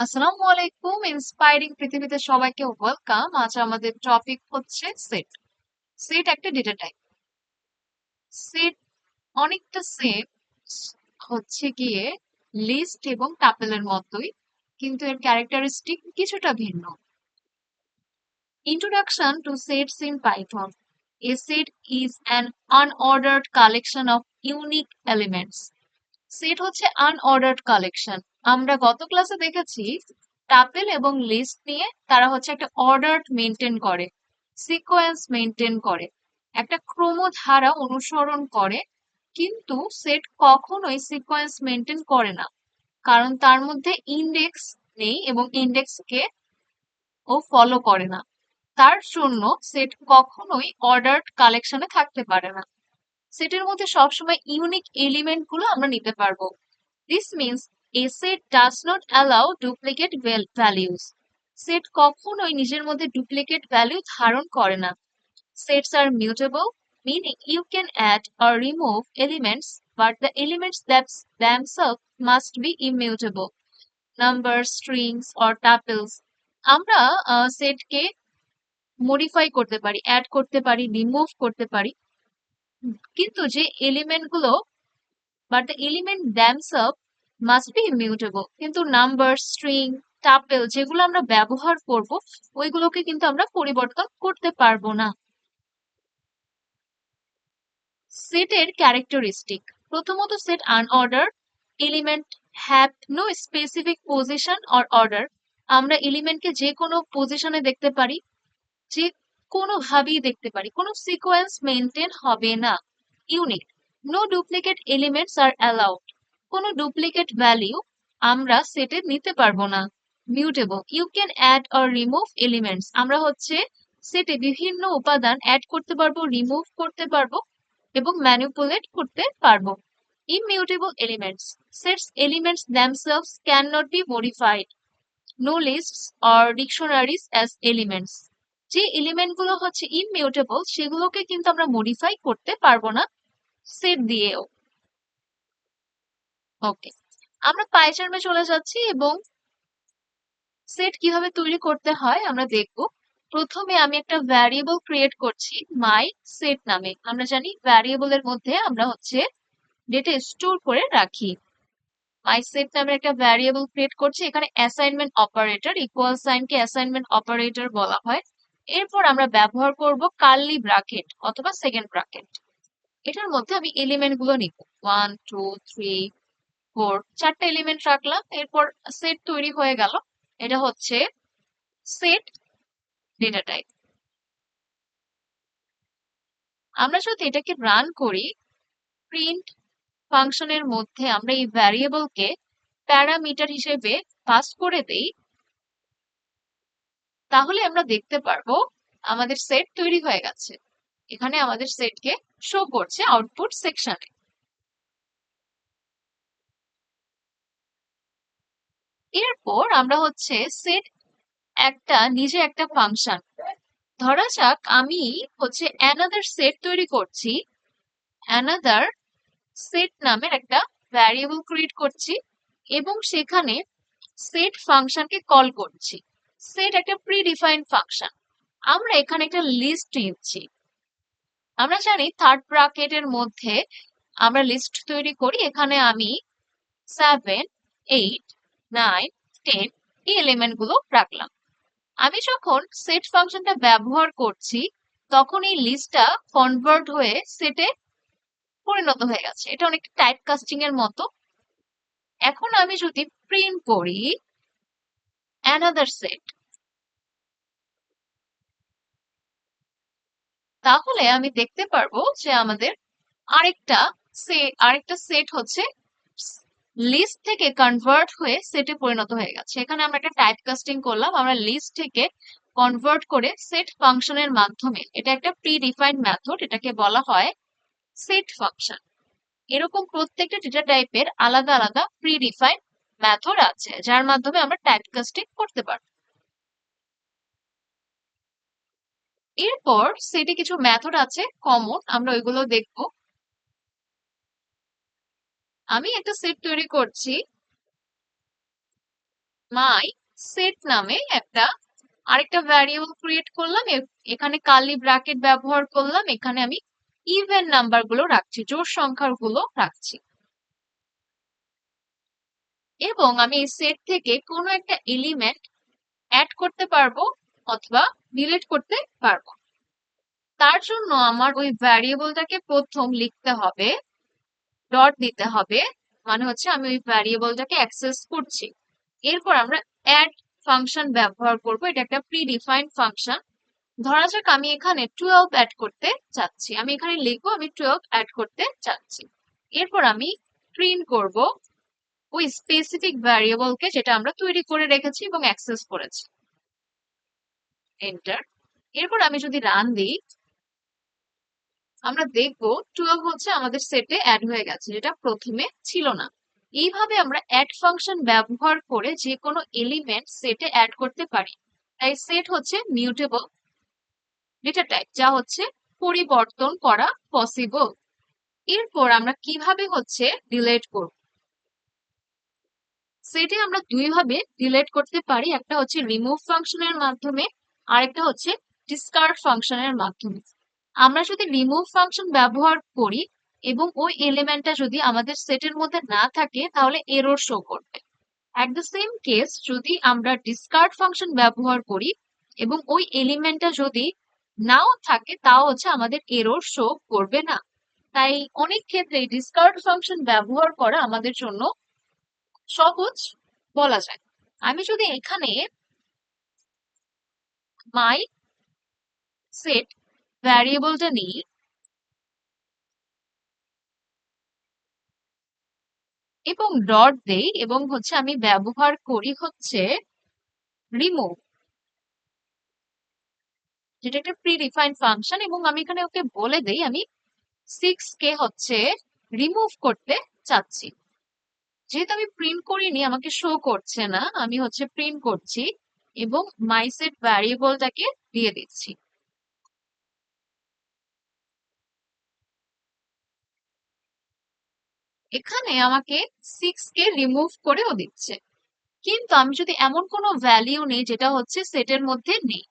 আসসালামু আলাইকুম। ইন্সপায়ারিং পৃথিবীতে সবাইকে ওয়েলকাম। আজ আমাদের টপিক হচ্ছে সেট। সেট একটা ডেটা টাইপ। সেট অনেকটা সেম, হচ্ছে গিয়ে লিস্ট এবং টাপেলের মতোই, কিন্তু এর ক্যারেক্টারিস্টিক কিছুটা ভিন্ন। Introduction to sets in Python. A set is an unordered collection of unique elements. Set হচ্ছে আনঅর্ডার্ড কালেকশন। আমরা গত ক্লাসে দেখেছি টাপেল এবং লিস্ট নিয়ে তারা হচ্ছে একটা অর্ডার মেনটেন করে, সিকোয়েন্স মেনটেন করে, একটা ক্রমধারা অনুসরণ করে। কিন্তু সেট কখনোই সিকোয়েন্স মেনটেন করে না, কারণ তার মধ্যে ইন্ডেক্স নেই এবং ইন্ডেক্সকে ও ফলো করে না। তার জন্য সেট কখনোই অর্ডার্ড কালেকশনে থাকতে পারে না। সেটের মধ্যে সবসময় ইউনিক এলিমেন্ট গুলো আমরা নিতে পারবো। This means a set does not allow duplicate values. Set কখনোই নিজের মধ্যে ডুপ্লিকেট ভ্যালু ধারণ করে না। Sets are mutable, meaning you can add or remove elements, but the elements themselves must be immutable. Numbers, strings, or tuples. আমরা সেটকে modify করতে পারি, অ্যাড করতে পারি, রিমুভ করতে পারি, কিন্তু যে এলিমেন্ট গুলো but the element themselves must be immutable. কিন্তু নাম্বার, স্ট্রিং, টাপেল যেগুলো আমরা ব্যবহার করব ওইগুলোকে কিন্তু আমরা পরিবর্তন করতে পারবো না। সেটের ক্যারেক্টারিস্টিক, প্রথমত set unordered, element have no specific position or order. আমরা এলিমেন্টকে যে কোনো পজিশনে দেখতে পারি, যে কোনোভাবেই দেখতে পারি, কোনো সিকোয়েন্স মেনটেন হবে না। ইউনিক, নো ডুপ্লিকেট এলিমেন্টস আর অ্যালাউড। কোনো ডুপ্লিকেট ভ্যালু আমরা সেটে নিতে পারবো না। Mutable, you can add or remove elements. আমরা হচ্ছে সেটে বিভিন্ন উপাদান অ্যাড করতে পারবো, রিমুভ করতে পারবো এবং ম্যানিপুলেট করতে পারবো। Immutable elements, sets elements themselves cannot be modified. No lists or dictionaries as elements. যে এলিমেন্ট গুলো হচ্ছে ইমমিউটেবল সেগুলোকে কিন্তু আমরা মডিফাই করতে পারবো না সেট দিয়েও। ওকে, আমরা পাইচার্মে চলে যাচ্ছি এবং সেট কিভাবে তৈরি করতে হয় আমরা দেখব। প্রথমে আমি একটা ভ্যারিয়েবল ক্রিয়েট করছি মাই সেট নামে। আমরা জানি ভ্যারিয়েবলের মধ্যে আমরা হচ্ছে ডেটা স্টোর করে রাখি। মাই সেট নামের একটা ভ্যারিয়েবল ক্রিয়েট করছি। এখানে অ্যাসাইনমেন্ট অপারেটর, ইকুয়াল সাইনকে অ্যাসাইনমেন্ট অপারেটর বলা হয়। এরপর আমরা ব্যবহার করব কার্লি ব্র্যাকেট অথবা সেকেন্ড ব্র্যাকেট। এটার মধ্যে আমি এলিমেন্ট গুলো নিব, 1 2 3 4, চারটা এলিমেন্ট রাখলাম। এরপর সেট তৈরি হয়ে গেল। এটা হচ্ছে সেট ডেটা টাইপ। আমরা যদি এটাকে রান করি, প্রিন্ট ফাংশনের মধ্যে আমরা এই ভ্যারিয়েবলকে প্যারামিটার হিসেবে পাস করে দেই, তাহলে আমরা দেখতে পারবো আমাদের সেট তৈরি হয়ে গেছে। এখানে আমাদের সেটকে শো করছে আউটপুট সেকশনে। এরপর আমরা হচ্ছে সেট একটা নিজে একটা ফাংশন, ধরা যাক আমি হচ্ছে অ্যানাদার সেট তৈরি করছি, অ্যানাদার সেট নামের একটা ভ্যারিয়েবল ক্রিয়েট করছি এবং সেখানে সেট ফাংশনকে কল করছি। সেট একটা প্রি ডিফাইন্ড ফাংশন। আমরা এখানে একটা লিস্ট নিচ্ছি। আমরা জানি থার্ড ব্র্যাকেটের মধ্যে আমরা লিস্ট তৈরি করি। এখানে আমি 7 8 9 10 এই এলিমেন্ট গুলো রাখলাম। আমি যখন সেট ফাংশনটা ব্যবহার করছি তখন এই লিস্টটা কনভার্ট হয়ে সেটে পরিণত হয়ে গেছে। এটা অনেকটা টাইপ কাস্টিং এর মতো। এখন আমি যদি প্রিন্ট করি অ্যানাদার সেট, তাহলে আমি দেখতে পারবো যে আমাদের আরেকটা আরেকটা সেট হচ্ছে লিস্ট থেকে কনভার্ট হয়ে সেটে পরিণত হয়ে গেছে। এখানে আমরা একটা টাইপ কাস্টিং করলাম, আমরা লিস্ট থেকে কনভার্ট করে সেট ফাংশনের মাধ্যমে। এটা একটা প্রি ডিফাইন্ড মেথড, এটাকে বলা হয় সেট ফাংশন। এরকম প্রত্যেকটা ডেটা টাইপের আলাদা আলাদা প্রি ডিফাইন্ড মেথড আছে যার মাধ্যমে আমরা টাইপ কাস্টিং করতে পারবো। এরপর সেটে কিছু মেথড আছে কমন, আমরা ওইগুলো দেখবো। আমি একটা সেট তৈরি করছি মাই সেট নামে আরেকটা ভ্যারিয়েবল ক্রিয়েট করলাম, এখানে কার্লি ব্র্যাকেট ব্যবহার করলাম, এখানে আমি ইভেন নাম্বার গুলো রাখছি, জোড় সংখ্যার গুলো রাখছি, এবং আমি এই সেট থেকে কোনো একটা এলিমেন্ট অ্যাড করতে পারবো অথবা ডিলিট করতে পারবো। তার জন্য আমার ওই ভ্যারিয়েবলটাকে প্রথম লিখতে হবে, ডট দিতে হবে, মানে হচ্ছে আমি ওই ভ্যারিয়েবলটাকে অ্যাক্সেস করছি। এরপর আমরা অ্যাড ফাংশন ব্যবহার করব, এটা একটা প্রি ডিফাইন্ড ফাংশন। ধরা যাক আমি এখানে 12 অ্যাড করতে চাচ্ছি, আমি এখানে লিখবো আমি 12 অ্যাড করতে চাচ্ছি। এরপর আমি প্রিন্ট করব ওই স্পেসিফিক ভ্যারিয়েবলকে যেটা আমরা তৈরি করে রেখেছি এবং অ্যাক্সেস করেছি। এন্টার। এরপর আমি যদি রান দিই, আমরা দেখবো 12 হচ্ছে আমাদের সেটে অ্যাড হয়ে গেছে, যেটা প্রথমে ছিল না। এইভাবে আমরা অ্যাড ফাংশন ব্যবহার করে যে কোনো এলিমেন্ট সেটে অ্যাড করতে পারি। তাই সেট হচ্ছে মিউটেবল ডেটা টাইপ, যা হচ্ছে পরিবর্তন করা পসিবল। এরপর আমরা কিভাবে হচ্ছে ডিলিট করব? সেটে আমরা দুই ভাবে ডিলিট করতে পারি, একটা হচ্ছে রিমুভ ফাংশনের মাধ্যমে, আরেকটা হচ্ছে ডিসকার্ড ফাংশনের মাধ্যমে। আমরা যদি রিমুভ ফাংশন ব্যবহার করি এবং ওই এলিমেন্টটা যদি আমাদের সেটের মধ্যে না থাকে, তাহলে এরর শো করবে। অ্যাট দ্য সেম কেস যদি আমরা ডিসকার্ড ফাংশন ব্যবহার করি এবং ওই এলিমেন্টটা যদি নাও থাকে, তাও হচ্ছে আমাদের এরর শো করবে না। তাই অনেক ক্ষেত্রে ডিসকার্ড ফাংশন ব্যবহার করা আমাদের জন্য সহজ বলা যায়। আমি যদি এখানে মাই সেট ভ্যারিয়েবলটা নিই এবং ডট দেই এবং হচ্ছে আমি ব্যবহার করি হচ্ছে রিমুভ, যেটা একটা প্রি ডিফাইন্ড ফাংশন, এবং আমি এখানে ওকে বলে দেই আমি 6 কে হচ্ছে রিমুভ করতে চাচ্ছি। যেহেতু আমি প্রিন্ট করিনি, আমাকে শো করছে না, আমি হচ্ছে প্রিন্ট করছি এবং মাই সেট ভ্যারিয়েবলটাকে দিয়ে দিচ্ছি। এখানে আমাকে 6 কে রিমুভ করেও দিচ্ছে, কিন্তু আমি যদি এমন কোনো ভ্যালিউ নেই যেটা হচ্ছে সেটের মধ্যে নেই,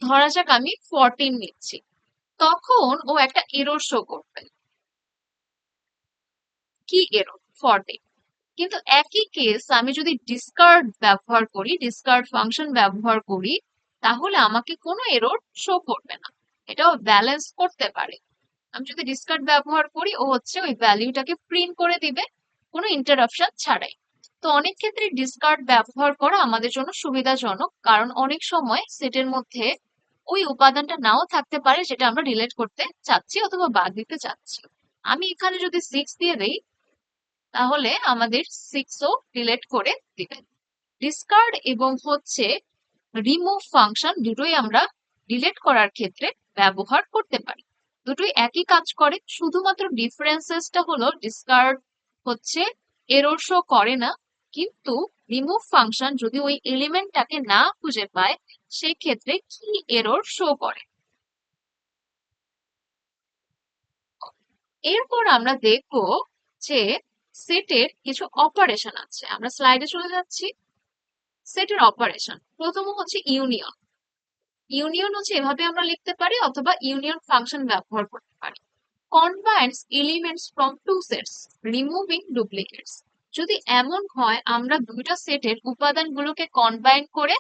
ধরা যাক আমি 14 নিচ্ছি, তখন ও একটা এরর শো করবে। কি এরর? 14। কিন্তু একই কেস আমি যদি ডিসকার্ড ব্যবহার করি, ডিসকার্ড ফাংশন ব্যবহার করি, তাহলে আমাকে কোনো এরর শো করবে না, এটাও ব্যালেন্স করতে পারে। আমি যদি ডিসকার্ড ব্যবহার করি, ও হচ্ছে ওই ভ্যালিউটাকে প্রিন্ট করে দিবে কোনো ইন্টারাপশন ছাড়াই। তো অনেক ক্ষেত্রে ডিসকার্ড ব্যবহার করা আমাদের জন্য সুবিধাজনক, কারণ অনেক সময় সেটের মধ্যে ওই উপাদানটা নাও থাকতে পারে যেটা আমরা ডিলিট করতে চাচ্ছি অথবা বাদ দিতে চাচ্ছি। আমি এখানে যদি 6 দিয়ে দেই, তাহলে আমাদের 6ও ডিলিট করে দিবে। ডিসকার্ড এবং হচ্ছে রিমুভ ফাংশন দুটোই আমরা ডিলিট করার ক্ষেত্রে ব্যবহার করতে পারি। দুটোই একই কাজ করে, শুধুমাত্র ডিফারেন্সেসটা হলো ডিসকার্ড হচ্ছে এরর শো করে না, কিন্তু রিমুভ ফাংশন যদি ওই এলিমেন্টটাকে না খুঁজে পায়, সেই ক্ষেত্রে কি এরর শো করে। এরপর আমরা দেখব যে সেটের কিছু অপারেশন আছে। আমরা স্লাইডে চলে যাচ্ছি। সেটের অপারেশন প্রথম হচ্ছে ইউনিয়ন। ইউনিয়ন হচ্ছে এভাবে আমরা লিখতে পারি, অথবা ইউনিয়ন ফাংশন ব্যবহার করতে পারি। Combines elements from two sets removing duplicates. যদি এমন হয় আমরা দুইটা সেটের উপাদানগুলোকে কম্বাইন করে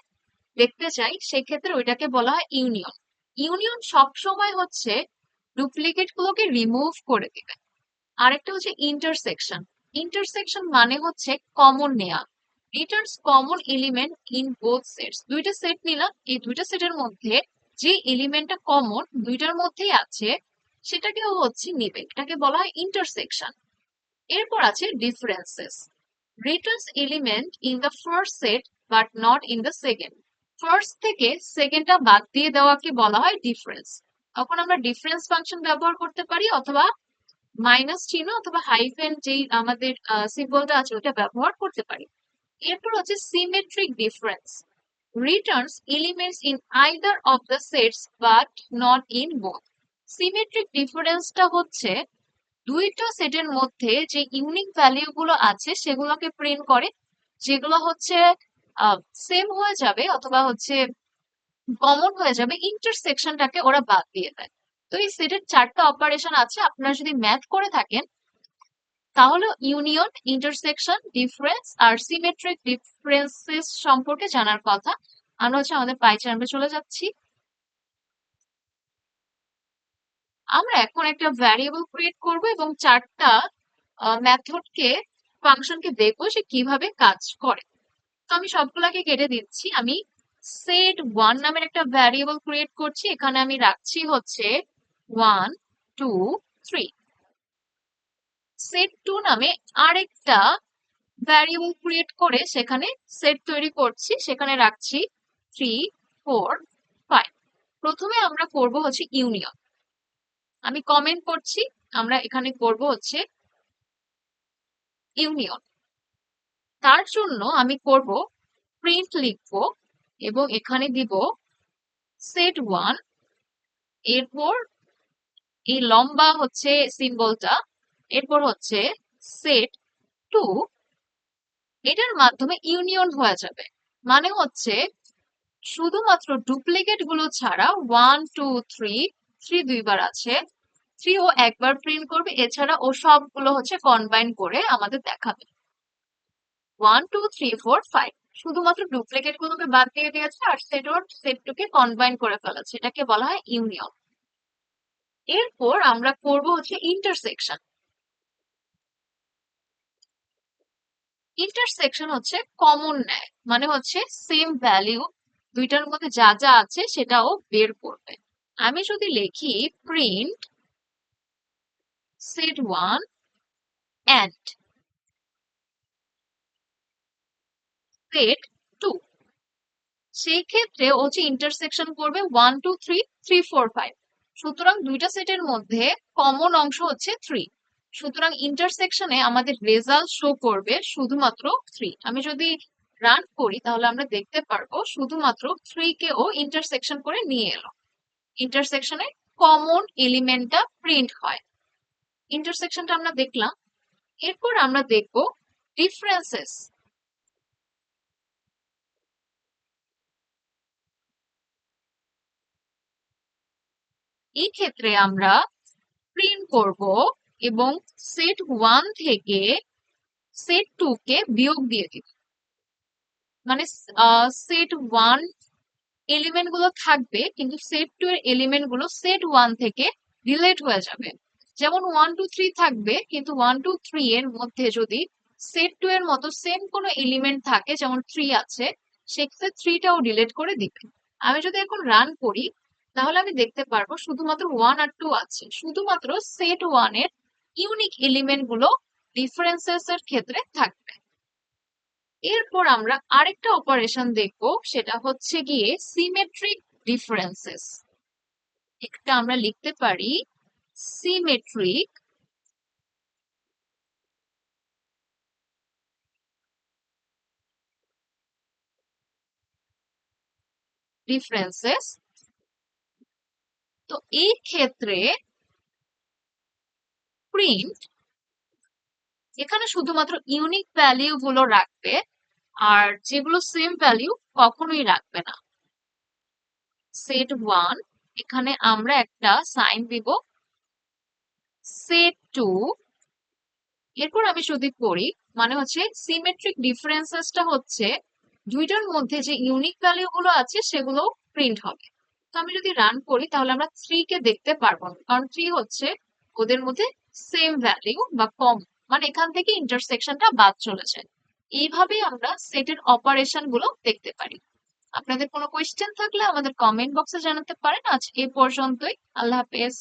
দেখতে চাই, সেক্ষেত্রে ওইটাকে বলা হয় ইউনিয়ন। ইউনিয়ন সবসময় হচ্ছে ডুপ্লিকেট গুলোকে রিমুভ করে দিবে। আরেকটা হচ্ছে ইন্টারসেকশন। ইন্টারসেকশন মানে হচ্ছে কমন নেয়া, Returns common element in both sets. দুইটা সেট নিলাম, এই দুইটা সেটের মধ্যে যে এলিমেন্টটা কমন দুইটার মধ্যেই আছে, সেটাকেও হচ্ছে নিবে, এটাকে বলা হয় ইন্টারসেকশন। এরপর আছে differences. Returns element in the first set but not in the second. First থেকে সেকেন্ডটা বাদ দিয়ে দেওয়াকে বলা হয় ডিফারেন্স। তখন আমরা ডিফারেন্স ফাংশন ব্যবহার করতে পারি, অথবা মাইনাস চিহ্ন অথবা হাইফেন যেই আমাদের সিম্বলটা আছে ওটা ব্যবহার করতে পারি। এরপর হচ্ছে symmetric difference. Returns elements in either of the sets but not in both. Symmetric ডিফারেন্সটা হচ্ছে দুইটা সেটের মধ্যে যে ইউনিক ভ্যালিউ গুলো আছে সেগুলোকে প্রিন্ট করে, যেগুলো হচ্ছে সেম হয়ে যাবে অথবা হচ্ছে কমন হয়ে যাবে, ইন্টারসেকশনটাকে ওরা বাদ দিয়ে দেয়। তো এই সেটের 4টা অপারেশন আছে, আপনারা যদি ম্যাথ করে থাকেন তাহলে ইউনিয়ন, ইন্টারসেকশন, ডিফারেন্স আর সিমেট্রিক ডিফারেন্সেস সম্পর্কে জানার কথা। আমরা হচ্ছে আমাদের পাই চার্টে চলে যাচ্ছি। আমরা এখন একটা ভ্যারিয়েবল ক্রিয়েট করব এবং 4টা মেথডকে, ফাংশনকে দেখবো সে কিভাবে কাজ করে। তো আমি সবগুলাকে কেটে দিচ্ছি। আমি সেট ওয়ান নামের একটা ভ্যারিয়েবল ক্রিয়েট করছি, এখানে আমি রাখছি হচ্ছে 1 2 3। সেট টু নামে আরেকটা ভ্যারিয়েবল ক্রিয়েট করে সেখানে সেট তৈরি করছি, সেখানে রাখছি 3 4 5। প্রথমে আমরা করব হচ্ছে ইউনিয়ন। আমি কমেন্ট করছি, আমরা এখানে করব হচ্ছে ইউনিয়ন। তার জন্য আমি করব প্রিন্ট লিখবো এবং এখানে দিব সেট ওয়ান, এরপর এই লম্বা হচ্ছে সিম্বলটা, এরপর হচ্ছে সেট টু, এটার মাধ্যমে ইউনিয়ন হয়ে যাবে। মানে হচ্ছে শুধুমাত্র ডুপ্লিকেট গুলো ছাড়া 1 2 3, 3 দুইবার আছে, 3 ও একবার প্রিন্ট করবে, এছাড়া ও সবগুলো হচ্ছে কম্বাইন করে আমাদের দেখাবে। 1 2 3 4 5 শুধুমাত্র ডুপ্লিকেট গুলোকে বাদ দিয়ে দিয়েছে আর সেট টুকে কম্বাইন করে ফেলেছে, এটাকে বলা হয় ইউনিয়ন। এরপর আমরা করব হচ্ছে ইন্টারসেকশন। ইন্টারসেকশন হচ্ছে কমন নেয়, মানে হচ্ছে সেম ভ্যালিউ দুইটার মধ্যে যা যা আছে সেটাও বের করবে। আমি যদি লিখি print set one and set two, সেই ক্ষেত্রে ও যে ইন্টারসেকশন করবে 1 2 3 3 4 5। সুতরাং দুইটা সেটের মধ্যে কমন অংশ হচ্ছে 3। সুতরাং ইন্টারসেকশনে আমাদের রেজাল্ট শো করবে শুধুমাত্র 3। আমি যদি রান করি তাহলে আমরা দেখতে পারবো শুধুমাত্র 3 কে ও ইন্টারসেকশন করে নিয়ে এলো। ইন্টারসেকশনে কমন এলিমেন্টটা প্রিন্ট হয়। ইন্টারসেকশনটা আমরা দেখলাম। এরপর আমরা দেখব ডিফারেন্সেস। এই ক্ষেত্রে আমরা প্রিন্ট করব এবং সেট ওয়ান থেকে সেট টু কে বিয়োগ দিয়ে দিব। মানে সেট ওয়ান এলিমেন্ট গুলো থাকবে কিন্তু সেট টু এর এলিমেন্ট গুলো সেট ওয়ান থেকে ডিলিট হয়ে যাবে। যেমন 1 2 3 থাকবে কিন্তু 1 2 3 এর মধ্যে যদি সেট টু এর মতো সেম কোনো এলিমেন্ট থাকে, যেমন 3 আছে, সেক্ষেত্রে 3টাও ডিলিট করে দিবে। আমি যদি এখন রান করি তাহলে আমি দেখতে পারবো শুধুমাত্র 1 আর 2 আছে, শুধুমাত্র সেট ওয়ান এর ইউনিক এলিমেন্ট গুলো ডিফারেন্সেস এর ক্ষেত্রে থাকবে। এরপর আমরা আরেকটা অপারেশন দেখব, সেটা হচ্ছে গিয়ে সিমেট্রিক ডিফারেন্সেস। একটা আমরা লিখতে পারি সিমেট্রিক ডিফারেন্সেস। তো এই ক্ষেত্রে প্রিন্ট এখানে শুধুমাত্র ইউনিক ভ্যালিউ গুলো রাখবে আর যেগুলো সেম ভ্যালিউ কখনোই রাখবে না। সেট ওয়ান, এখানে আমরা একটা সাইন দিব, সেট টু, এরপর আমি যদি করি মানে হচ্ছে সিমেট্রিক ডিফারেন্সেসটা হচ্ছে দুইটার মধ্যে যে ইউনিক ভ্যালিউ গুলো আছে সেগুলো প্রিন্ট হবে। তো আমি যদি রান করি তাহলে আমরা 3 কে দেখতে পারবো না, কারণ 3 হচ্ছে ওদের মধ্যে সেম ভ্যালিউ বা কম, মানে এখান থেকে ইন্টারসেকশনটা বাদ চলে যায়। এইভাবেই আমরা সেটের অপারেশন গুলো দেখতে পারি। আপনাদের কোনো কোয়েশ্চেন থাকলে আমাদের কমেন্ট বক্সে জানাতে পারেন। আজ এই পর্যন্তই। আল্লাহ হাফেজ।